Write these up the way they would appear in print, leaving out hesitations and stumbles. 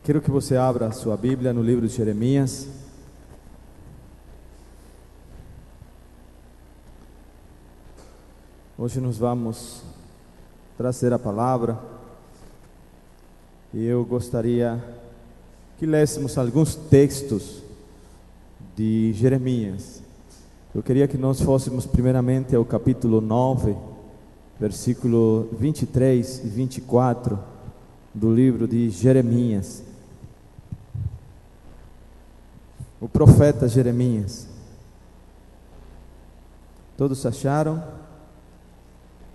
Quero que você abra a sua Bíblia no livro de Jeremias. Hoje nós vamos trazer a palavra e eu gostaria que lêssemos alguns textos de Jeremias. Eu queria que nós fôssemos primeiramente ao capítulo 9, versículo 23 e 24 do livro de Jeremias. O profeta Jeremias. Todos acharam?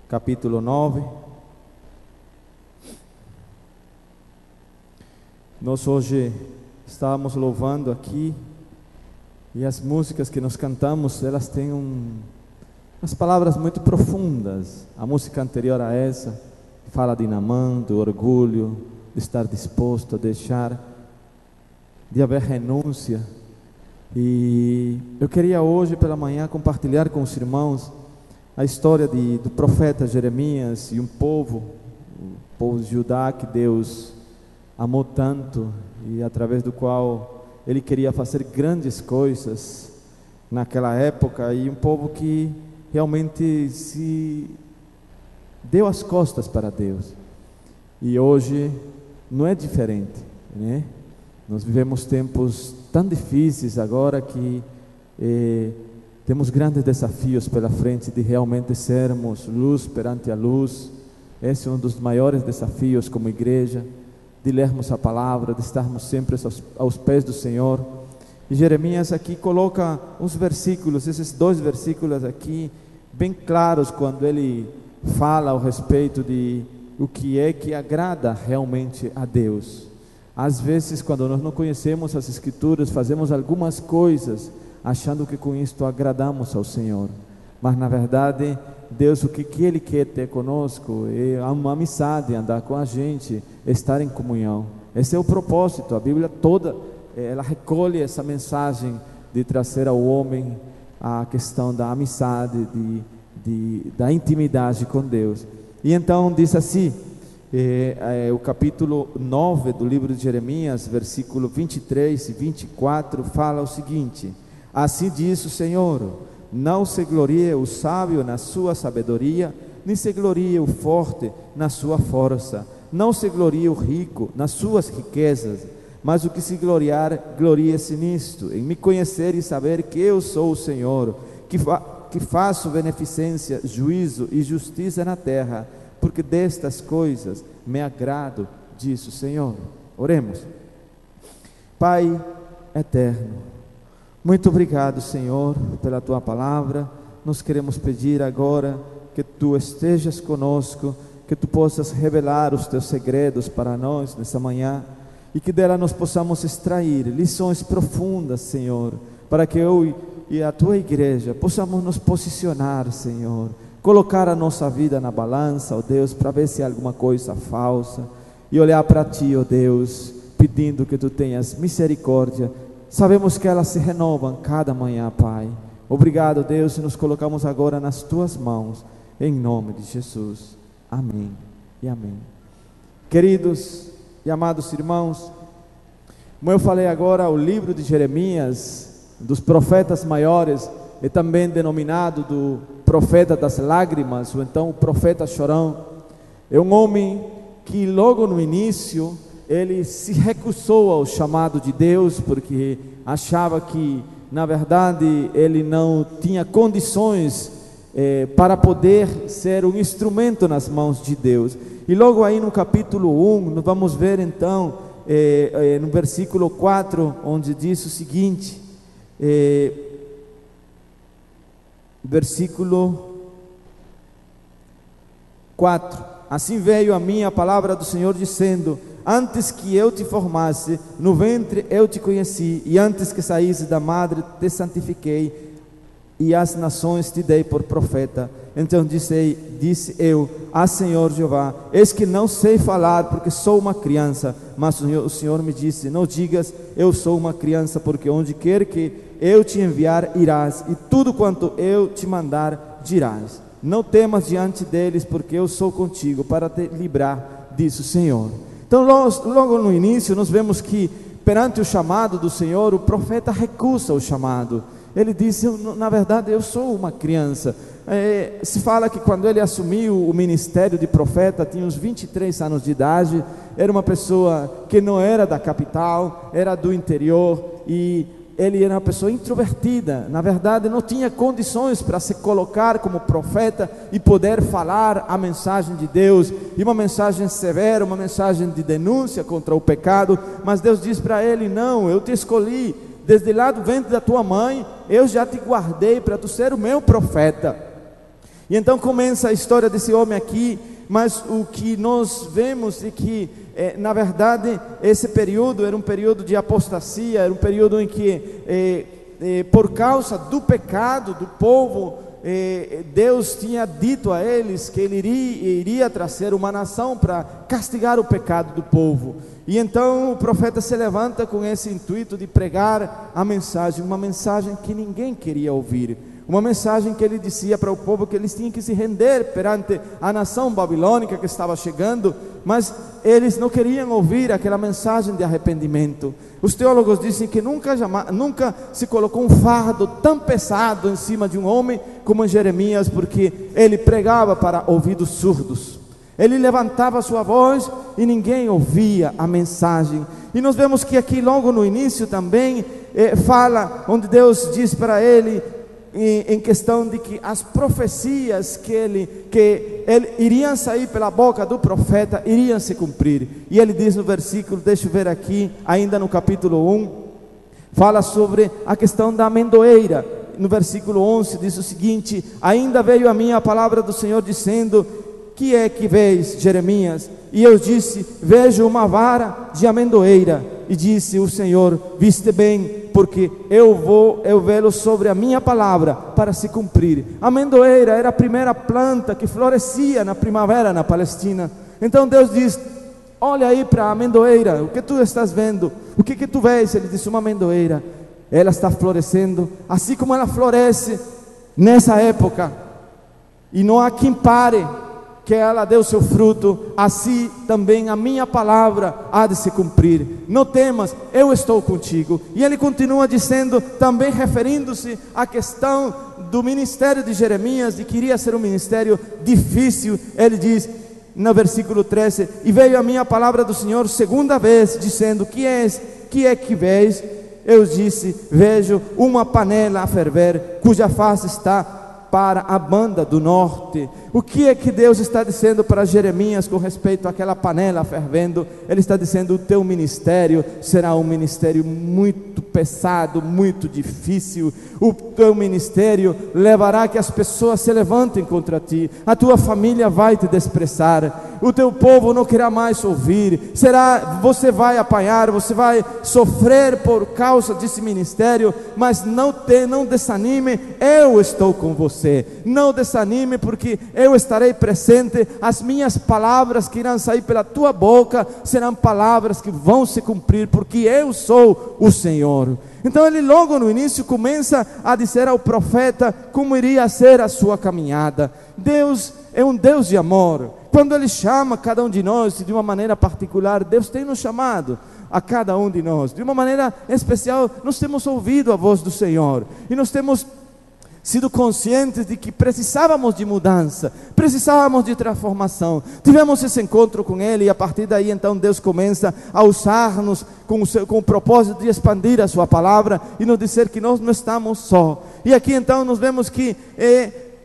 Capítulo 9. Nós hoje estávamos louvando aqui, e as músicas que nós cantamos, elas têm umas palavras muito profundas. A música anterior a essa fala de Naamã, do orgulho, de estar disposto a deixar, de haver renúncia. E eu queria hoje pela manhã compartilhar com os irmãos a história do profeta Jeremias e o povo de Judá que Deus amou tanto e através do qual Ele queria fazer grandes coisas naquela época, e um povo que realmente se deu as costas para Deus. E hoje não é diferente, né? Nós vivemos tempos tão difíceis agora que temos grandes desafios pela frente de realmente sermos luz perante a luz. Esse é um dos maiores desafios como igreja, de lermos a palavra, de estarmos sempre aos pés do Senhor. E Jeremias aqui coloca uns versículos, esses dois versículos aqui, bem claros, quando ele fala ao respeito de o que é que agrada realmente a Deus. Às vezes, quando nós não conhecemos as Escrituras, fazemos algumas coisas achando que com isto agradamos ao Senhor, mas na verdade Deus, o que Ele quer ter conosco é uma amizade, andar com a gente, estar em comunhão. Esse é o propósito. A Bíblia toda, ela recolhe essa mensagem de trazer ao homem a questão da amizade, da intimidade com Deus. E então diz assim, o capítulo 9 do livro de Jeremias, versículo 23 e 24, fala o seguinte: assim diz o Senhor: não se glorie o sábio na sua sabedoria, nem se glorie o forte na sua força, não se glorie o rico nas suas riquezas, mas o que se gloriar, glorie-se nisto, em me conhecer e saber que eu sou o Senhor, que faço beneficência, juízo e justiça na terra, porque destas coisas me agrado, diz o Senhor. Oremos. Pai eterno, muito obrigado, Senhor, pela Tua palavra. Nós queremos pedir agora que Tu estejas conosco, que Tu possas revelar os Teus segredos para nós nessa manhã, e que dela nós possamos extrair lições profundas, Senhor, para que eu e a Tua igreja possamos nos posicionar, Senhor, colocar a nossa vida na balança, ó Deus, para ver se há alguma coisa falsa, e olhar para Ti, ó Deus, pedindo que Tu tenhas misericórdia. Sabemos que elas se renovam cada manhã, Pai. Obrigado, Deus, e nos colocamos agora nas Tuas mãos, em nome de Jesus. Amém e amém. Queridos e amados irmãos, como eu falei agora, o livro de Jeremias, dos profetas maiores, é também denominado do profeta das lágrimas, ou então o profeta chorão. É um homem que logo no início ele se recusou ao chamado de Deus, porque achava que na verdade ele não tinha condições para poder ser um instrumento nas mãos de Deus. E logo aí no capítulo 1, nós vamos ver então no versículo 4, onde diz o seguinte, versículo 4: assim veio a mim a palavra do Senhor dizendo: antes que eu te formasse no ventre eu te conheci, e antes que saísse da madre te santifiquei, e as nações te dei por profeta. Então disse eu: Senhor Jeová, eis que não sei falar, porque sou uma criança. Mas o Senhor me disse: não digas eu sou uma criança, porque onde quer que eu te enviar irás, e tudo quanto eu te mandar dirás. Não temas diante deles, porque eu sou contigo para te livrar, diz o Senhor. Então logo no início nós vemos que perante o chamado do Senhor, o profeta recusa o chamado. Ele diz: na verdade eu sou uma criança. Se fala que quando ele assumiu o ministério de profeta, tinha uns 23 anos de idade, era uma pessoa que não era da capital, era do interior, e ele era uma pessoa introvertida. Na verdade não tinha condições para se colocar como profeta e poder falar a mensagem de Deus, e uma mensagem severa, uma mensagem de denúncia contra o pecado. Mas Deus diz para ele: não, eu te escolhi, desde lá do ventre da tua mãe, eu já te guardei para tu ser o meu profeta. E então começa a história desse homem aqui. Mas o que nós vemos é que, na verdade, esse período era um período de apostasia, era um período em que, por causa do pecado do povo, Deus tinha dito a eles que Ele iria trazer uma nação para castigar o pecado do povo. E então o profeta se levanta com esse intuito de pregar a mensagem, uma mensagem que ninguém queria ouvir. Uma mensagem que ele dizia para o povo que eles tinham que se render perante a nação babilônica que estava chegando, mas eles não queriam ouvir aquela mensagem de arrependimento. Os teólogos dizem que nunca se colocou um fardo tão pesado em cima de um homem como em Jeremias, porque ele pregava para ouvidos surdos. Ele levantava sua voz e ninguém ouvia a mensagem. E nós vemos que aqui logo no início também fala, onde Deus diz para ele, em questão de que as profecias que iriam sair pela boca do profeta iriam se cumprir. E ele diz no versículo, deixa eu ver aqui, ainda no capítulo 1, fala sobre a questão da amendoeira. No versículo 11 diz o seguinte: ainda veio a mim a palavra do Senhor dizendo: que é que vês, Jeremias? E eu disse: vejo uma vara de amendoeira. E disse o Senhor: viste bem, porque eu velo sobre a minha palavra para se cumprir. A amendoeira era a primeira planta que florescia na primavera na Palestina. Então Deus diz: olha aí para a amendoeira, o que tu estás vendo? O que tu vês? Ele disse: uma amendoeira, ela está florescendo, assim como ela floresce nessa época, e não há quem pare que ela deu seu fruto, assim também a minha palavra há de se cumprir. Não temas, eu estou contigo. E ele continua dizendo, também referindo-se à questão do ministério de Jeremias, de que iria ser um ministério difícil. Ele diz no versículo 13: e veio a minha palavra do Senhor segunda vez, dizendo: que é que vês? Eu disse: vejo uma panela a ferver, cuja face está para a banda do norte. O que é que Deus está dizendo para Jeremias com respeito àquela panela fervendo? Ele está dizendo: o teu ministério será um ministério muito pesado, muito difícil. O teu ministério levará que as pessoas se levantem contra ti, a tua família vai te desprezar, o teu povo não querá mais ouvir, você vai apanhar, você vai sofrer por causa desse ministério, mas não desanime, eu estou com você. Não desanime, porque eu estarei presente. As minhas palavras que irão sair pela tua boca serão palavras que vão se cumprir, porque eu sou o Senhor. Então ele logo no início começa a dizer ao profeta como iria ser a sua caminhada. Deus é um Deus de amor. Quando Ele chama cada um de nós de uma maneira particular, Deus tem nos chamado a cada um de nós de uma maneira especial. Nós temos ouvido a voz do Senhor e nós temos sido conscientes de que precisávamos de mudança, precisávamos de transformação. Tivemos esse encontro com Ele e a partir daí então Deus começa a usar-nos com o propósito de expandir a sua palavra e nos dizer que nós não estamos só. E aqui então nós vemos que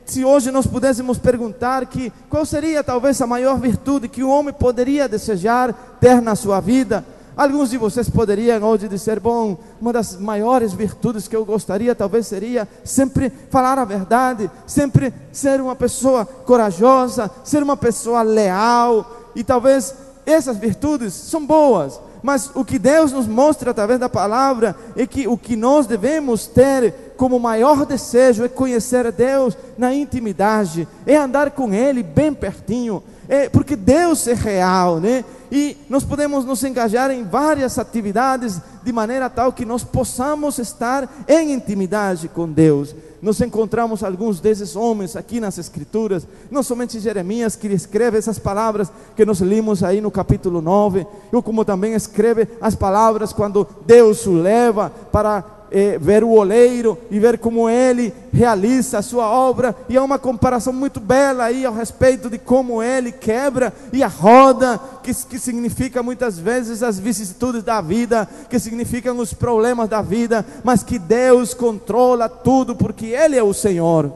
se hoje nós pudéssemos perguntar qual seria talvez a maior virtude que o homem poderia desejar ter na sua vida, alguns de vocês poderiam hoje dizer: bom, uma das maiores virtudes que eu gostaria talvez seria sempre falar a verdade, sempre ser uma pessoa corajosa, ser uma pessoa leal. E talvez essas virtudes são boas, mas o que Deus nos mostra através da palavra é que o que nós devemos ter como maior desejo é conhecer Deus na intimidade, é andar com Ele bem pertinho, porque Deus é real, né? E nós podemos nos engajar em várias atividades de maneira tal que nós possamos estar em intimidade com Deus. Nós encontramos alguns desses homens aqui nas Escrituras, não somente Jeremias, que escreve essas palavras que nós lemos aí no capítulo 9, ou como também escreve as palavras quando Deus o leva para ver o oleiro e ver como ele realiza a sua obra, e há uma comparação muito bela aí ao respeito de como ele quebra e a roda, que significa muitas vezes as vicissitudes da vida, que significam os problemas da vida, mas que Deus controla tudo, porque Ele é o Senhor.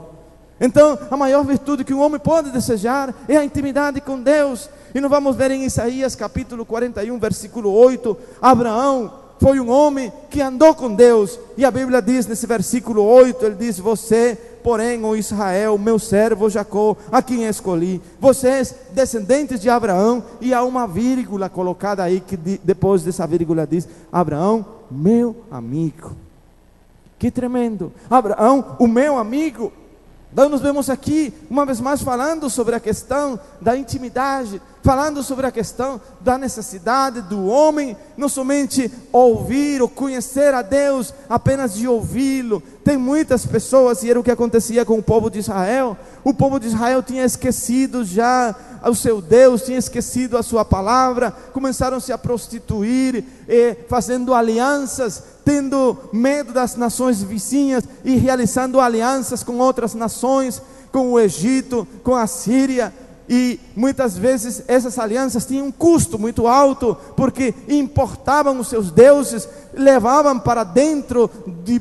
Então a maior virtude que um homem pode desejar é a intimidade com Deus, e nós vamos ver em Isaías capítulo 41, versículo 8, Abraão foi um homem que andou com Deus, e a Bíblia diz nesse versículo 8, ele diz: você, porém, ó Israel, meu servo Jacó, a quem escolhi, vocês, descendentes de Abraão, e há uma vírgula colocada aí, que depois dessa vírgula diz: Abraão, meu amigo. Que tremendo! Abraão, o meu amigo. Então nós vemos aqui, uma vez mais, falando sobre a questão da intimidade, falando sobre a questão da necessidade do homem, não somente ouvir ou conhecer a Deus, apenas de ouvi-lo. Tem muitas pessoas, e era o que acontecia com o povo de Israel. O povo de Israel tinha esquecido já o seu Deus, tinha esquecido a sua palavra, começaram a se prostituir, fazendo alianças, tendo medo das nações vizinhas e realizando alianças com outras nações, com o Egito, com a Síria. E muitas vezes essas alianças tinham um custo muito alto, porque importavam os seus deuses, levavam para dentro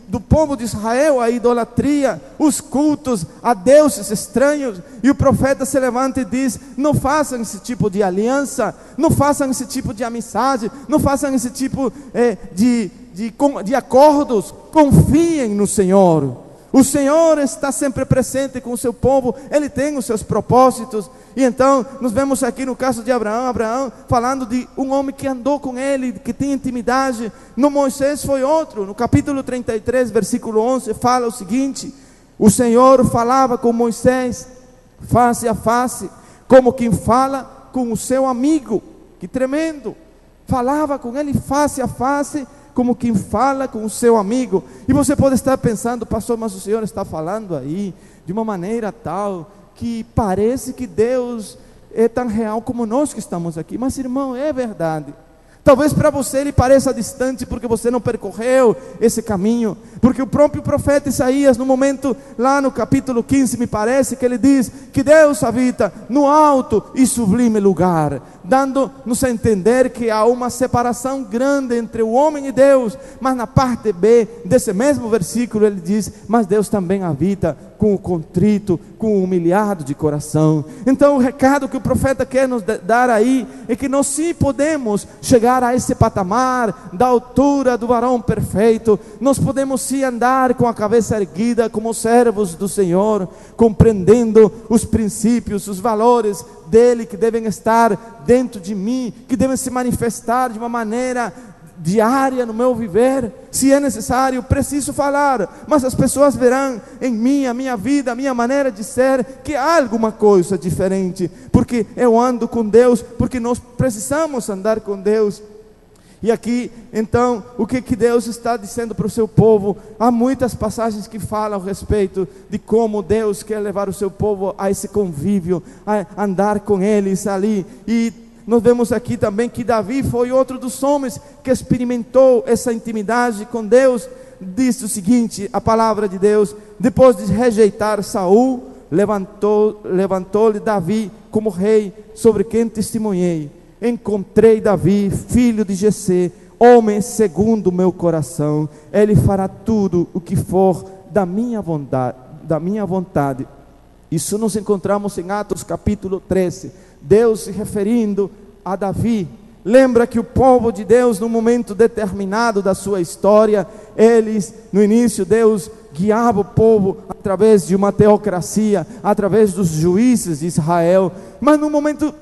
do povo de Israel a idolatria, os cultos a deuses estranhos. E o profeta se levanta e diz: não façam esse tipo de aliança, não façam esse tipo de amizade, não façam esse tipo de acordos, confiem no Senhor. O Senhor está sempre presente com o seu povo, Ele tem os seus propósitos. E então nós vemos aqui no caso de Abraão falando de um homem que andou com ele, que tem intimidade. No Moisés foi outro. No capítulo 33, versículo 11, fala o seguinte: o Senhor falava com Moisés face a face, como quem fala com o seu amigo. Que tremendo! Falava com ele face a face, como quem fala com o seu amigo. E você pode estar pensando: pastor, mas o Senhor está falando aí de uma maneira tal que parece que Deus é tão real como nós que estamos aqui. Mas, irmão, é verdade. Talvez para você ele pareça distante, porque você não percorreu esse caminho. Porque o próprio profeta Isaías, no momento, lá no capítulo 15, me parece que ele diz que Deus habita no alto e sublime lugar, dando-nos a entender que há uma separação grande entre o homem e Deus. Mas na parte B desse mesmo versículo ele diz: mas Deus também habita com o contrito, com o humilhado de coração. Então o recado que o profeta quer nos dar aí é que nós sim podemos chegar a esse patamar da altura do varão perfeito. Nós podemos sim andar com a cabeça erguida como servos do Senhor, compreendendo os princípios, os valores dele que devem estar dentro de mim, que devem se manifestar de uma maneira diária no meu viver. Se é necessário, preciso falar, mas as pessoas verão em mim, a minha vida, a minha maneira de ser, que há alguma coisa diferente, porque eu ando com Deus, porque nós precisamos andar com Deus. E aqui, então, o que Deus está dizendo para o seu povo? Há muitas passagens que falam a respeito de como Deus quer levar o seu povo a esse convívio, a andar com eles ali. E nós vemos aqui também que Davi foi outro dos homens que experimentou essa intimidade com Deus. Diz o seguinte, a palavra de Deus: depois de rejeitar Saul, levantou-lhe Davi como rei, sobre quem testemunhei: encontrei Davi, filho de Jessé, homem segundo o meu coração. Ele fará tudo o que for da minha vontade. Isso nós encontramos em Atos capítulo 13, Deus se referindo a Davi. Lembra que o povo de Deus, num momento determinado da sua história, eles, no início, Deus guiava o povo através de uma teocracia, através dos juízes de Israel. Mas num momento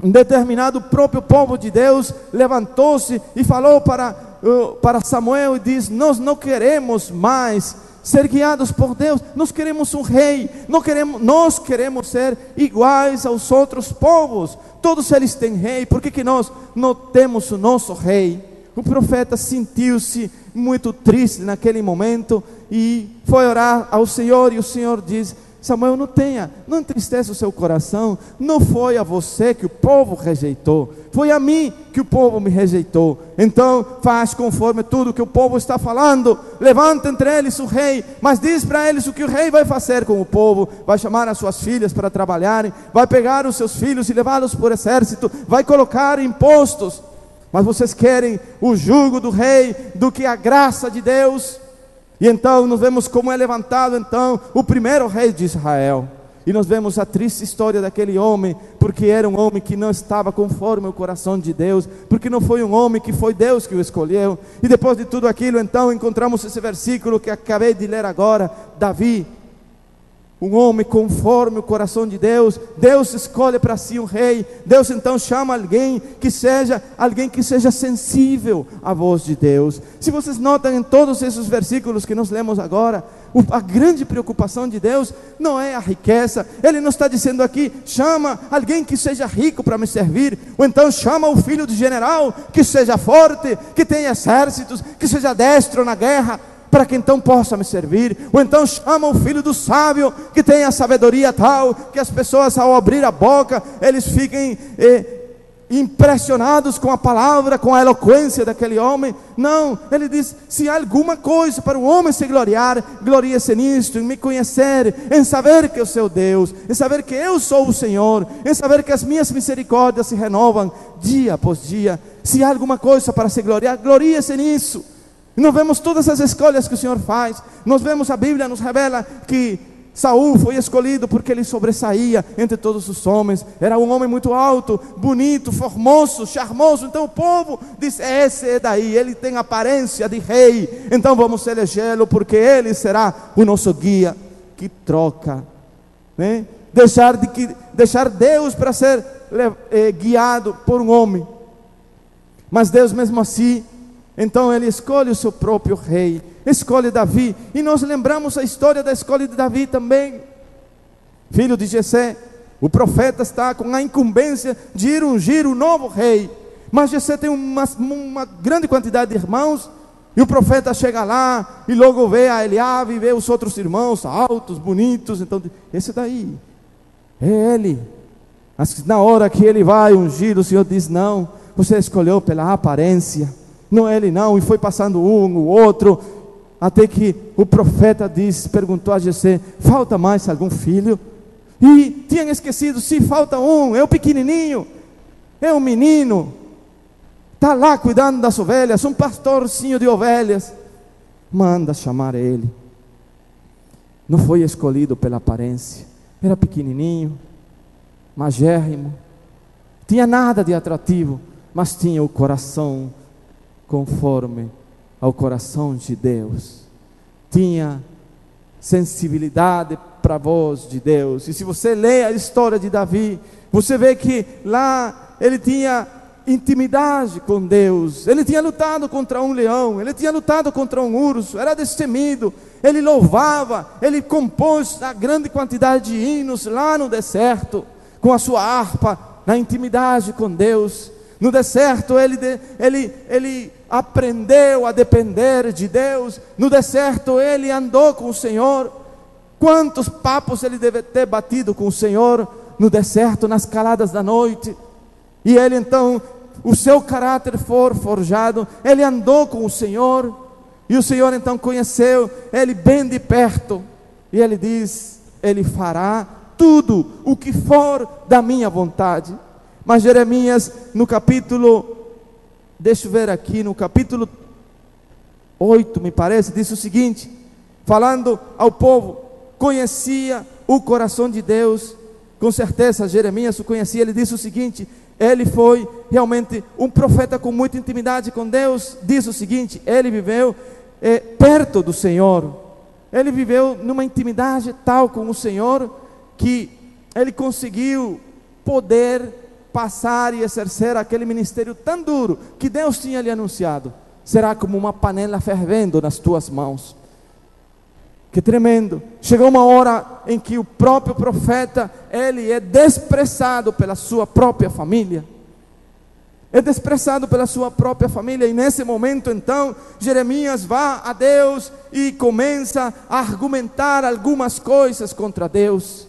determinado, o próprio povo de Deus levantou-se e falou para Samuel e disse: nós não queremos mais ser guiados por Deus, nós queremos um rei, nós queremos ser iguais aos outros povos. Todos eles têm rei, por que nós não temos o nosso rei? O profeta sentiu-se muito triste naquele momento e foi orar ao Senhor, e o Senhor diz: Samuel, não entristeça o seu coração, não foi a você que o povo rejeitou, foi a mim que o povo me rejeitou. Então faz conforme tudo que o povo está falando, levanta entre eles o rei, mas diz para eles o que o rei vai fazer com o povo: vai chamar as suas filhas para trabalharem, vai pegar os seus filhos e levá-los por exército, vai colocar impostos. Mas vocês querem o jugo do rei do que a graça de Deus. E então nós vemos como é levantado então o primeiro rei de Israel, e nós vemos a triste história daquele homem, porque era um homem que não estava conforme o coração de Deus, porque não foi um homem que foi Deus que o escolheu. E depois de tudo aquilo, então encontramos esse versículo que acabei de ler agora: Davi, um homem conforme o coração de Deus. Deus escolhe para si um rei. Deus então chama alguém que seja sensível à voz de Deus. Se vocês notam em todos esses versículos que nós lemos agora, a grande preocupação de Deus não é a riqueza. Ele não está dizendo aqui: chama alguém que seja rico para me servir, ou então chama o filho de general que seja forte, que tenha exércitos, que seja destro na guerra, para que então possa me servir. Ou então chama o filho do sábio, que tenha sabedoria tal, que as pessoas ao abrir a boca, eles fiquem impressionados com a palavra, com a eloquência daquele homem. Não, ele diz: se há alguma coisa para o homem se gloriar, glorie-se nisto, em me conhecer, em saber que eu sou Deus, em saber que eu sou o Senhor, em saber que as minhas misericórdias se renovam dia após dia. Se há alguma coisa para se gloriar, glorie-se nisso. E nós vemos todas as escolhas que o Senhor faz. Nós vemos, a Bíblia nos revela que Saul foi escolhido porque ele sobressaía entre todos os homens. Era um homem muito alto, bonito, formoso, charmoso. Então o povo diz: esse é daí, ele tem aparência de rei, então vamos elegê-lo, porque ele será o nosso guia. Que troca, né? Deixar Deus para ser guiado por um homem. Mas Deus mesmo assim, então ele escolhe o seu próprio rei, escolhe Davi. E nós lembramos a história da escolha de Davi também, filho de Jessé. O profeta está com a incumbência de ir ungir o novo rei, mas Jessé tem uma grande quantidade de irmãos. E o profeta chega lá e logo vê a Eliabe e vê os outros irmãos altos, bonitos. Então, esse daí é ele. Mas na hora que ele vai ungir, o Senhor diz: não, você escolheu pela aparência, não é ele não. E foi passando um, o outro, até que o profeta perguntou a Jessé: falta mais algum filho? E tinham esquecido: se falta um, é o pequenininho, é um menino, está lá cuidando das ovelhas, um pastorzinho de ovelhas. Manda chamar ele. Não foi escolhido pela aparência, era pequenininho, magérrimo, tinha nada de atrativo, mas tinha o coração conforme ao coração de Deus, tinha sensibilidade para a voz de Deus. E se você lê a história de Davi, você vê que lá ele tinha intimidade com Deus. Ele tinha lutado contra um leão, ele tinha lutado contra um urso, era destemido. Ele louvava, ele compôs a grande quantidade de hinos lá no deserto, com a sua harpa, na intimidade com Deus. No deserto ele aprendeu a depender de Deus. No deserto ele andou com o Senhor. Quantos papos ele deve ter batido com o Senhor no deserto, nas caladas da noite. E ele então, o seu caráter foi forjado, ele andou com o Senhor, e o Senhor então conheceu ele bem de perto, e ele diz: ele fará tudo o que for da minha vontade. Mas Jeremias, no capítulo, deixa eu ver aqui, no capítulo 8, me parece, diz o seguinte, falando ao povo: conhecia o coração de Deus. Com certeza Jeremias o conhecia. Ele disse o seguinte: ele foi realmente um profeta com muita intimidade com Deus. Diz o seguinte: ele viveu perto do Senhor, ele viveu numa intimidade tal com o Senhor, que ele conseguiu poder passar e exercer aquele ministério tão duro, que Deus tinha lhe anunciado: será como uma panela fervendo nas tuas mãos. Que tremendo. Chegou uma hora em que o próprio profeta, ele é desprezado pela sua própria família. é desprezado pela sua própria família. E nesse momento então Jeremias vai a Deus e começa a argumentar algumas coisas contra Deus.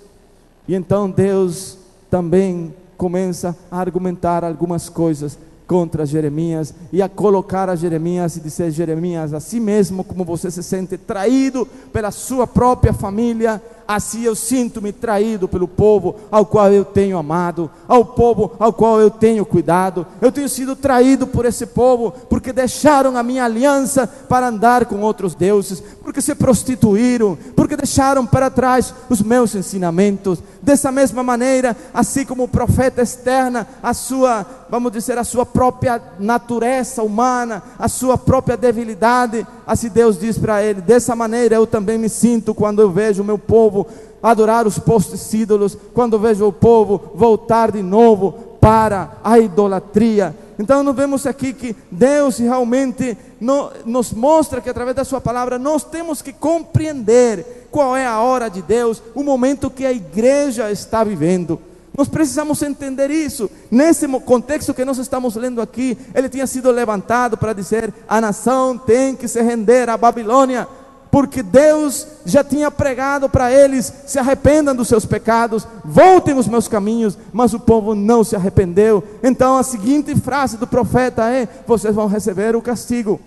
E então Deus também começa a argumentar algumas coisas contra Jeremias e a colocar a Jeremias e dizer: Jeremias, assim mesmo como você se sente traído pela sua própria família, assim eu sinto-me traído pelo povo ao qual eu tenho amado, ao povo ao qual eu tenho cuidado. Eu tenho sido traído por esse povo, porque deixaram a minha aliança para andar com outros deuses, porque se prostituíram, porque deixaram para trás os meus ensinamentos. Dessa mesma maneira, assim como o profeta externa a sua, vamos dizer, a sua própria natureza humana, a sua própria debilidade, assim Deus diz para ele: dessa maneira eu também me sinto quando eu vejo o meu povo adorar os postes ídolos, quando vejo o povo voltar de novo para a idolatria. Então nós vemos aqui que Deus realmente nos mostra que através da sua palavra nós temos que compreender qual é a hora de Deus, o momento que a igreja está vivendo. Nós precisamos entender isso. Nesse contexto que nós estamos lendo aqui, ele tinha sido levantado para dizer: a nação tem que se render à Babilônia, porque Deus já tinha pregado para eles: se arrependam dos seus pecados, voltem os meus caminhos. Mas o povo não se arrependeu. Então a seguinte frase do profeta é: vocês vão receber o castigo,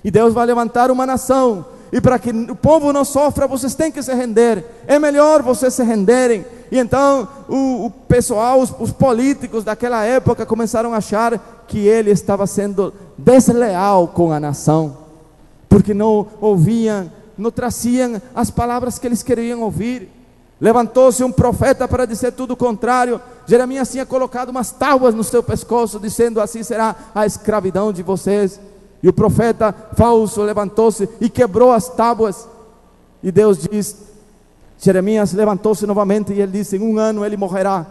e Deus vai levantar uma nação, e para que o povo não sofra, vocês têm que se render. É melhor vocês se renderem. E então o pessoal, os políticos daquela época começaram a achar que ele estava sendo desleal com a nação, porque não ouviam, não traziam as palavras que eles queriam ouvir. Levantou-se um profeta para dizer tudo o contrário. Jeremias tinha colocado umas tábuas no seu pescoço, dizendo: assim será a escravidão de vocês. E o profeta falso levantou-se e quebrou as tábuas. E Deus diz: Jeremias levantou-se novamente e ele disse: em 1 ano ele morrerá.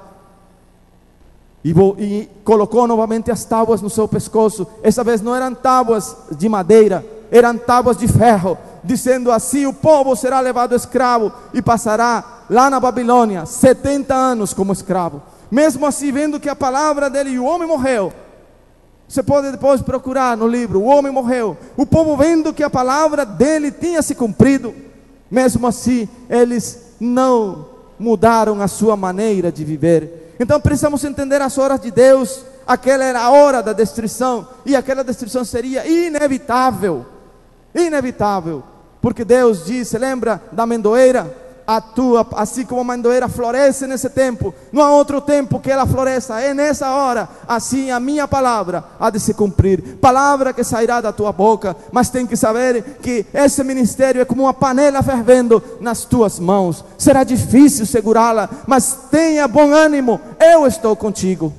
E colocou novamente as tábuas no seu pescoço. Essa vez não eram tábuas de madeira, eram tábuas de ferro, dizendo: assim o povo será levado escravo e passará lá na Babilônia 70 anos como escravo. Mesmo assim, vendo que a palavra dele, e o homem morreu. Você pode depois procurar no livro: o homem morreu. O povo, vendo que a palavra dele tinha se cumprido, mesmo assim eles não mudaram a sua maneira de viver. Então precisamos entender as horas de Deus. Aquela era a hora da destruição, e aquela destruição seria inevitável. Inevitável, porque Deus disse, lembra da amendoeira? Assim como a amendoeira floresce nesse tempo, não há outro tempo que ela floresça, é nessa hora. Assim a minha palavra há de se cumprir, palavra que sairá da tua boca. Mas tem que saber que esse ministério é como uma panela fervendo nas tuas mãos. Será difícil segurá-la, mas tenha bom ânimo, eu estou contigo.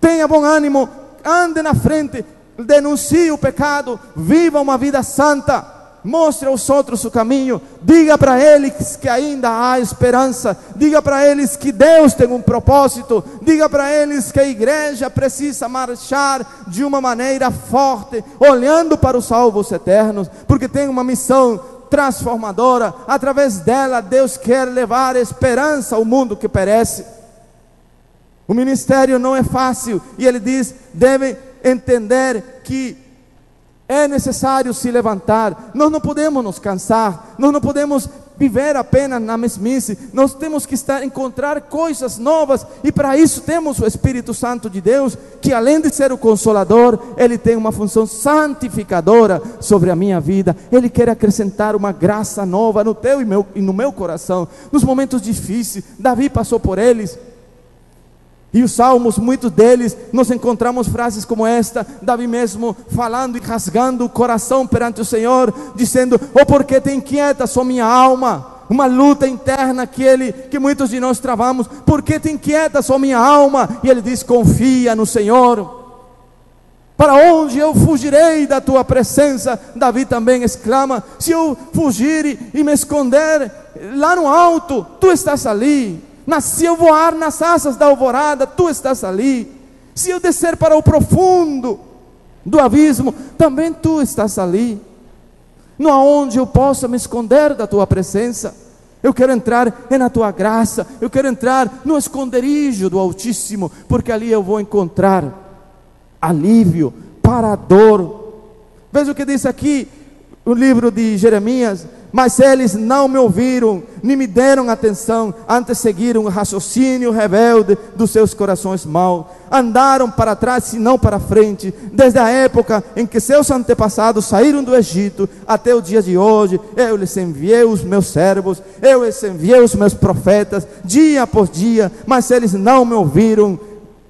Tenha bom ânimo, ande na frente, denuncie o pecado, viva uma vida santa, mostre aos outros o caminho, diga para eles que ainda há esperança, diga para eles que Deus tem um propósito, diga para eles que a igreja precisa marchar de uma maneira forte, olhando para os salvos eternos, porque tem uma missão transformadora. Através dela Deus quer levar esperança ao mundo que perece. O ministério não é fácil, e ele diz: deve entender que é necessário se levantar. Nós não podemos nos cansar, nós não podemos viver apenas na mesmice. Nós temos que encontrar coisas novas, e para isso temos o Espírito Santo de Deus, que além de ser o Consolador, ele tem uma função santificadora sobre a minha vida. Ele quer acrescentar uma graça nova no teu e no meu coração. Nos momentos difíceis, Davi passou por eles. E os salmos, muitos deles, nós encontramos frases como esta, Davi mesmo falando e rasgando o coração perante o Senhor, dizendo: oh, por que te inquietas, ó minha alma? Uma luta interna que muitos de nós travamos. Por que te inquietas, ó minha alma? E ele diz: confia no Senhor. Para onde eu fugirei da tua presença? Davi também exclama: se eu fugir e me esconder lá no alto, tu estás ali. Se eu voar nas asas da alvorada, tu estás ali. Se eu descer para o profundo do abismo, também tu estás ali. Não há onde eu possa me esconder da tua presença. Eu quero entrar na tua graça, eu quero entrar no esconderijo do Altíssimo, porque ali eu vou encontrar alívio para a dor. Veja o que diz aqui o livro de Jeremias: mas eles não me ouviram, nem me deram atenção, antes seguiram o raciocínio rebelde dos seus corações maus, andaram para trás e não para frente, desde a época em que seus antepassados saíram do Egito, até o dia de hoje. Eu lhes enviei os meus servos, eu lhes enviei os meus profetas, dia após dia, mas eles não me ouviram,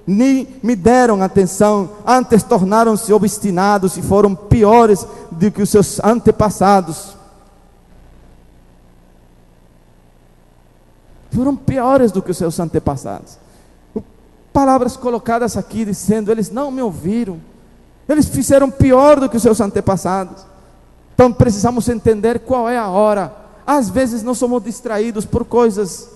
nem me deram atenção, antes tornaram-se obstinados e foram piores do que os seus antepassados. Foram piores do que os seus antepassados. Palavras colocadas aqui dizendo: eles não me ouviram, eles fizeram pior do que os seus antepassados. Então precisamos entender qual é a hora. Às vezes nós somos distraídos por coisas.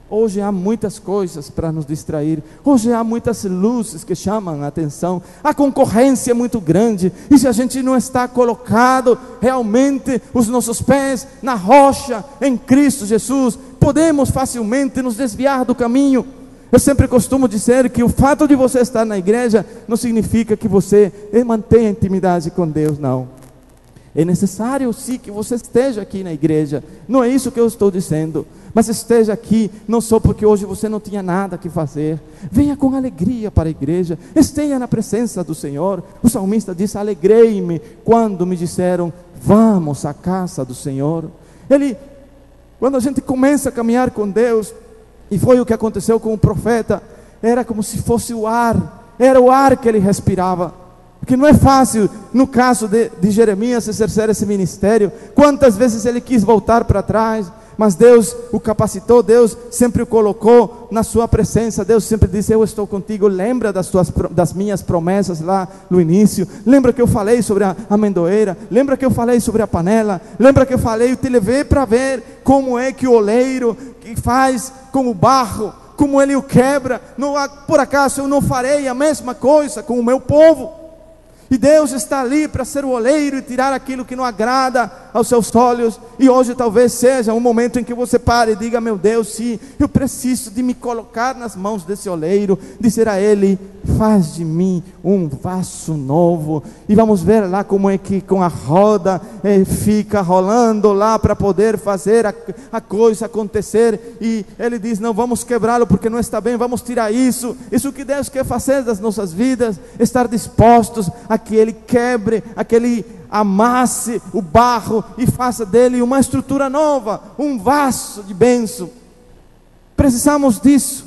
Hoje há muitas coisas para nos distrair. Hoje há muitas luzes que chamam a atenção. A concorrência é muito grande. E se a gente não está colocado realmente os nossos pés na rocha, em Cristo Jesus, podemos facilmente nos desviar do caminho. Eu sempre costumo dizer que o fato de você estar na igreja não significa que você mantenha intimidade com Deus, não. É necessário sim que você esteja aqui na igreja. Não é isso que eu estou dizendo. Mas esteja aqui, não só porque hoje você não tinha nada que fazer. Venha com alegria para a igreja, esteja na presença do Senhor. O salmista diz: alegrei-me quando me disseram, vamos à casa do Senhor. Quando a gente começa a caminhar com Deus, e foi o que aconteceu com o profeta, era como se fosse o ar, era o ar que ele respirava. Porque não é fácil, no caso de Jeremias, exercer esse ministério. Quantas vezes ele quis voltar para trás, mas Deus o capacitou, Deus sempre o colocou na sua presença. Deus sempre disse: eu estou contigo. Lembra das minhas promessas lá no início? Lembra que eu falei sobre a amendoeira? Lembra que eu falei sobre a panela? Lembra que eu falei, eu te levei para ver como é que o oleiro que faz com o barro, como ele o quebra? Por acaso eu não farei a mesma coisa com o meu povo? E Deus está ali para ser o oleiro e tirar aquilo que não agrada aos seus olhos. E hoje talvez seja um momento em que você pare e diga: meu Deus, sim, eu preciso de me colocar nas mãos desse oleiro, dizer a Ele: faz de mim um vaso novo. E vamos ver lá como é que com a roda fica rolando lá para poder fazer a coisa acontecer. E Ele diz: não vamos quebrá-lo porque não está bem, vamos tirar isso. Isso que Deus quer fazer das nossas vidas, estar dispostos a que Ele quebre, a que Ele amasse o barro e faça dele uma estrutura nova, um vaso de bênção. Precisamos disso.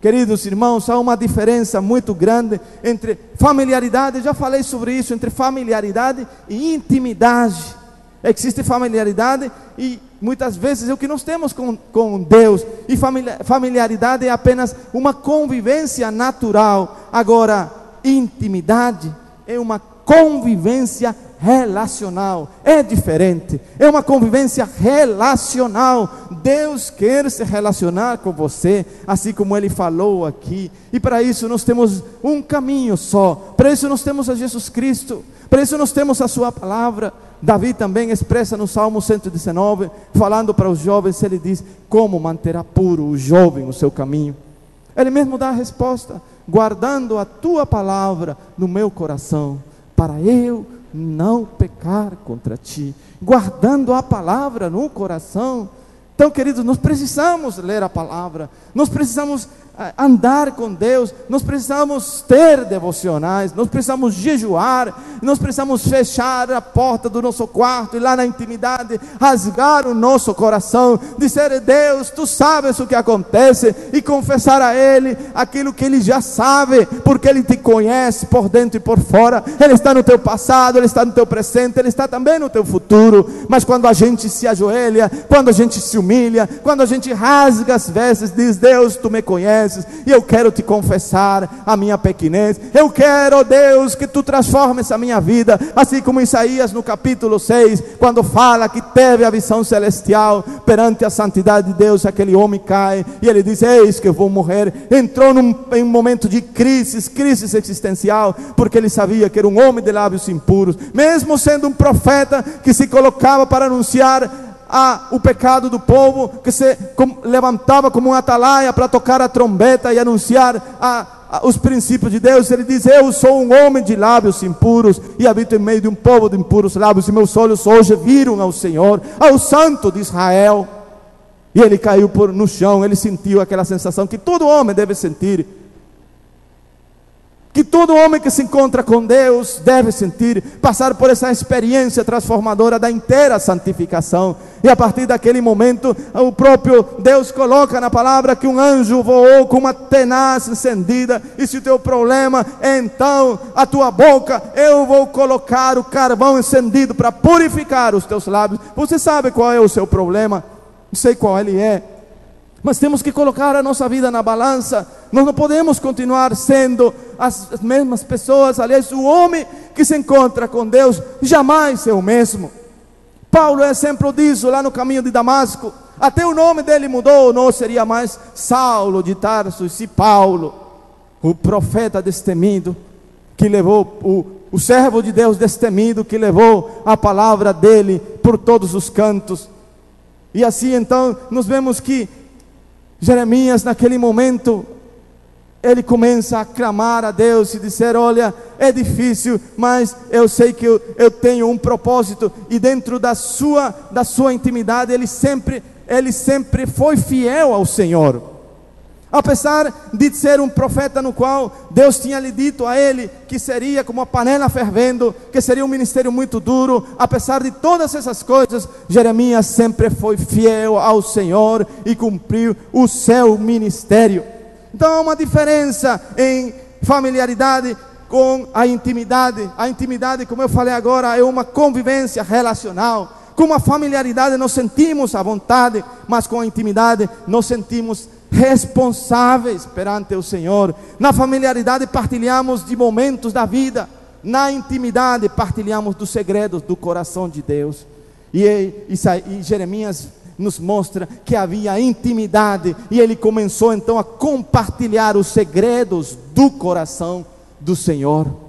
Queridos irmãos, há uma diferença muito grande entre familiaridade, já falei sobre isso, entre familiaridade e intimidade. Existe familiaridade e muitas vezes é o que nós temos com Deus, e familiaridade é apenas uma convivência natural. Agora, intimidade é uma convivência relacional, é diferente, é uma convivência relacional. Deus quer se relacionar com você, assim como Ele falou aqui, e para isso nós temos um caminho só, para isso nós temos a Jesus Cristo, para isso nós temos a sua palavra. Davi também expressa no Salmo 119, falando para os jovens, ele diz: como manterá puro o jovem o seu caminho? Ele mesmo dá a resposta: guardando a tua palavra no meu coração, para eu não pecar contra ti. Guardando a palavra no coração. Então, queridos, nós precisamos ler a palavra, nós precisamos andar com Deus, nós precisamos ter devocionais, nós precisamos jejuar, nós precisamos fechar a porta do nosso quarto e lá na intimidade rasgar o nosso coração, dizer: Deus, tu sabes o que acontece, e confessar a Ele aquilo que Ele já sabe, porque Ele te conhece por dentro e por fora. Ele está no teu passado, Ele está no teu presente, Ele está também no teu futuro. Mas quando a gente se ajoelha, quando a gente se humilha, quando a gente rasga as vestes, diz: Deus, tu me conheces, e eu quero te confessar a minha pequenez. Eu quero, Deus, que tu transformes a minha vida, assim como Isaías no capítulo 6, quando fala que teve a visão celestial perante a santidade de Deus. Aquele homem cai e ele diz: eis que eu vou morrer. Entrou em um momento de crise existencial, porque ele sabia que era um homem de lábios impuros, mesmo sendo um profeta que se colocava para anunciar o pecado do povo, que se levantava como um atalaia para tocar a trombeta e anunciar os princípios de Deus. Ele diz: eu sou um homem de lábios impuros e habito em meio de um povo de impuros lábios, e meus olhos hoje viram ao Senhor, ao Santo de Israel. E ele caiu no chão. Ele sentiu aquela sensação que todo homem deve sentir, que todo homem que se encontra com Deus deve sentir, passar por essa experiência transformadora da inteira santificação. E a partir daquele momento, o próprio Deus coloca na palavra que um anjo voou com uma tenaz encendida, e se o teu problema é então a tua boca, eu vou colocar o carvão encendido para purificar os teus lábios. Você sabe qual é o seu problema? Não sei qual ele é, mas temos que colocar a nossa vida na balança. Nós não podemos continuar sendo as mesmas pessoas. Aliás, o homem que se encontra com Deus jamais é o mesmo. Paulo é exemplo disso lá no caminho de Damasco. Até o nome dele mudou, não seria mais Saulo de Tarso, e sim Paulo, o profeta destemido, que levou o servo de Deus destemido, que levou a palavra dele por todos os cantos. E assim então nós vemos que Jeremias, naquele momento, ele começa a clamar a Deus e dizer: olha, é difícil, mas eu sei que eu tenho um propósito. E dentro da sua intimidade, ele sempre foi fiel ao Senhor. Apesar de ser um profeta no qual Deus tinha lhe dito a ele que seria como a panela fervendo, que seria um ministério muito duro, apesar de todas essas coisas, Jeremias sempre foi fiel ao Senhor e cumpriu o seu ministério. Então há uma diferença em familiaridade com a intimidade. A intimidade, como eu falei agora, é uma convivência relacional. Com a familiaridade nós sentimos a vontade, mas com a intimidade nós sentimos responsáveis perante o Senhor. Na familiaridade partilhamos de momentos da vida, na intimidade partilhamos dos segredos do coração de Deus. E Jeremias nos mostra que havia intimidade, e ele começou então a compartilhar os segredos do coração do Senhor.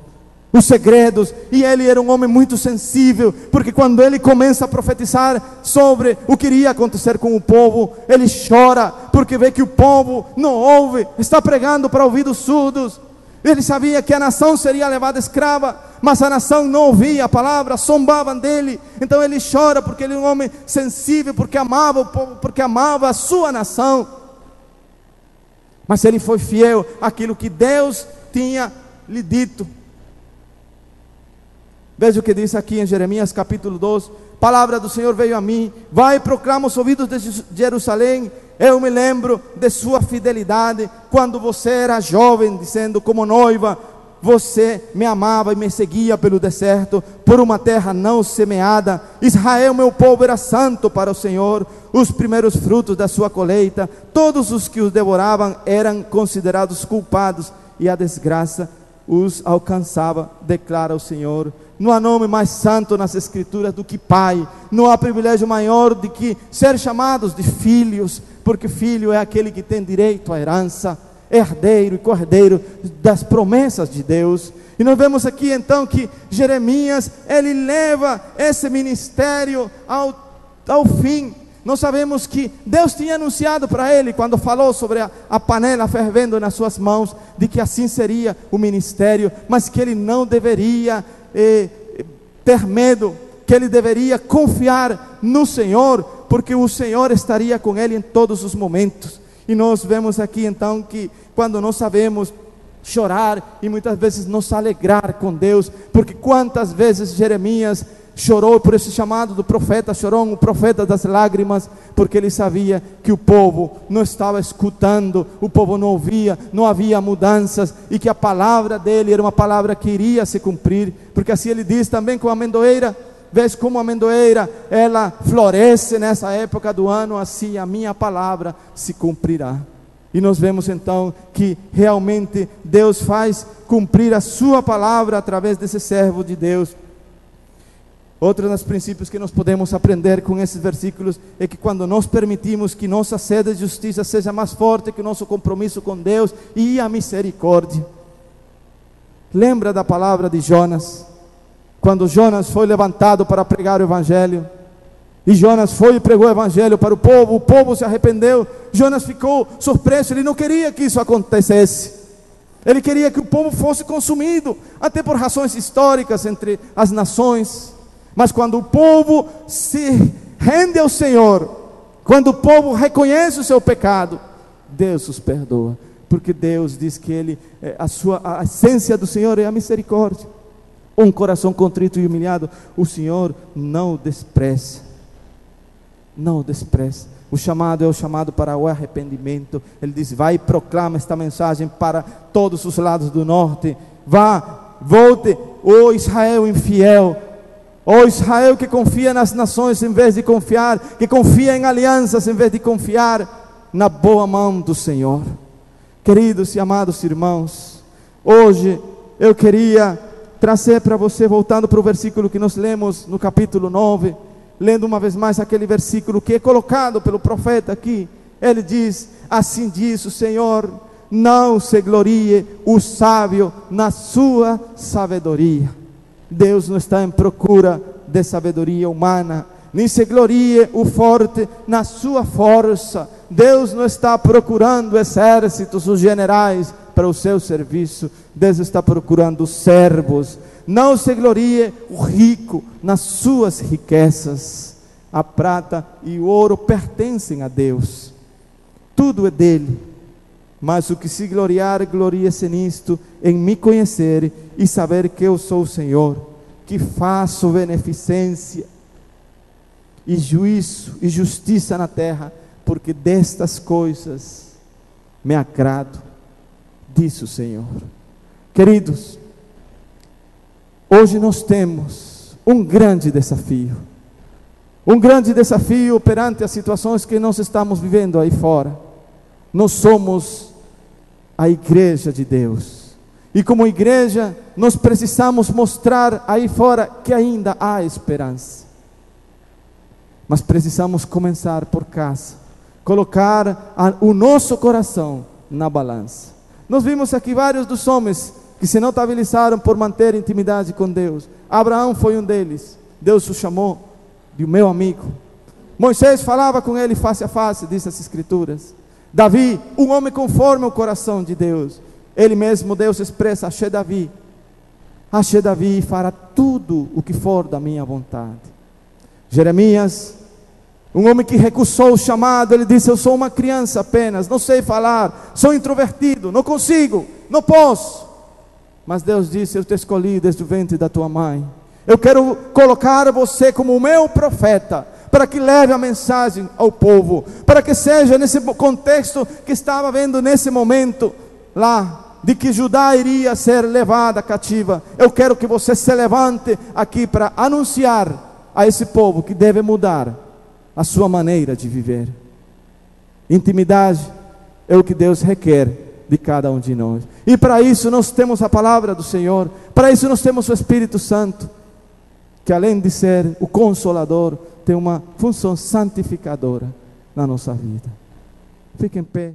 Os segredos, e ele era um homem muito sensível, porque quando ele começa a profetizar sobre o que iria acontecer com o povo, ele chora, porque vê que o povo não ouve, está pregando para ouvidos surdos. Ele sabia que a nação seria levada escrava, mas a nação não ouvia a palavra, zombavam dele. Então ele chora, porque ele é um homem sensível, porque amava o povo, porque amava a sua nação. Mas ele foi fiel àquilo que Deus tinha lhe dito. Veja o que diz aqui em Jeremias capítulo 2: palavra do Senhor veio a mim, vai e proclama aos ouvidos de Jerusalém, eu me lembro de sua fidelidade, quando você era jovem, dizendo: como noiva, você me amava e me seguia pelo deserto, por uma terra não semeada. Israel, meu povo, era santo para o Senhor, os primeiros frutos da sua colheita, todos os que os devoravam eram considerados culpados, e a desgraça os alcançava, declara o Senhor. Não há nome mais santo nas Escrituras do que Pai. Não há privilégio maior do que ser chamados de filhos, porque filho é aquele que tem direito à herança, herdeiro e cordeiro das promessas de Deus. E nós vemos aqui então que Jeremias, ele leva esse ministério ao fim. Nós sabemos que Deus tinha anunciado para ele, quando falou sobre a panela fervendo nas suas mãos, de que assim seria o ministério, mas que ele não deveria ter medo, que ele deveria confiar no Senhor, porque o Senhor estaria com ele em todos os momentos. E nós vemos aqui então que quando nós sabemos chorar e muitas vezes nos alegrar com Deus, porque quantas vezes Jeremias chorou por esse chamado do profeta, chorou o profeta das lágrimas, porque ele sabia que o povo não estava escutando, o povo não ouvia, não havia mudanças, e que a palavra dele era uma palavra que iria se cumprir, porque assim ele diz também com a amendoeira: vês como a amendoeira, ela floresce nessa época do ano, assim a minha palavra se cumprirá. E nós vemos então que realmente Deus faz cumprir a sua palavra através desse servo de Deus. Outro dos princípios que nós podemos aprender com esses versículos é que quando nós permitimos que nossa sede de justiça seja mais forte que o nosso compromisso com Deus e a misericórdia. Lembra da palavra de Jonas, quando Jonas foi levantado para pregar o Evangelho, e Jonas foi e pregou o Evangelho para o povo se arrependeu. Jonas ficou surpreso, ele não queria que isso acontecesse. Ele queria que o povo fosse consumido, até por razões históricas entre as nações. Mas quando o povo se rende ao Senhor, quando o povo reconhece o seu pecado, Deus os perdoa, porque Deus diz que a essência do Senhor é a misericórdia. Um coração contrito e humilhado, o Senhor não despreza. Não despreza. O chamado é o chamado para o arrependimento. Ele diz: vai e proclama esta mensagem para todos os lados do norte. Vá, volte, ó Israel infiel, ó Israel que confia nas nações em vez de confiar, que confia em alianças em vez de confiar na boa mão do Senhor. Queridos e amados irmãos, hoje eu queria trazer para você, voltando para o versículo que nós lemos no capítulo 9, lendo uma vez mais aquele versículo que é colocado pelo profeta aqui. Ele diz: assim diz o Senhor, não se glorie o sábio na sua sabedoria. Deus não está em procura de sabedoria humana, nem se glorie o forte na sua força. Deus não está procurando exércitos ou generais para o seu serviço. Deus está procurando servos. Não se glorie o rico nas suas riquezas. A prata e o ouro pertencem a Deus, tudo é dele. Mas o que se gloriar, glorie-se nisto, em me conhecer e saber que eu sou o Senhor, que faço beneficência e juízo e justiça na terra, porque destas coisas me agrado, disse o Senhor. Queridos, hoje nós temos um grande desafio perante as situações que nós estamos vivendo aí fora. Nós somos a igreja de Deus, e como igreja nós precisamos mostrar aí fora que ainda há esperança. Mas precisamos começar por casa, colocar o nosso coração na balança. Nós vimos aqui vários dos homens que se notabilizaram por manter intimidade com Deus. Abraão foi um deles. Deus o chamou de meu amigo. Moisés falava com ele face a face, diz as Escrituras. Davi, um homem conforme o coração de Deus. Ele mesmo, Deus expressa: achei Davi fará tudo o que for da minha vontade. Jeremias, um homem que recusou o chamado, ele disse: eu sou uma criança apenas, não sei falar, sou introvertido, não consigo, não posso. Mas Deus disse: eu te escolhi desde o ventre da tua mãe. Eu quero colocar você como o meu profeta, para que leve a mensagem ao povo, para que seja nesse contexto que estava vendo nesse momento lá, de que Judá iria ser levada cativa. Eu quero que você se levante aqui para anunciar a esse povo que deve mudar a sua maneira de viver. Intimidade é o que Deus requer de cada um de nós, e para isso nós temos a palavra do Senhor, para isso nós temos o Espírito Santo, que além de ser o Consolador, tem uma função santificadora na nossa vida. Fique em pé.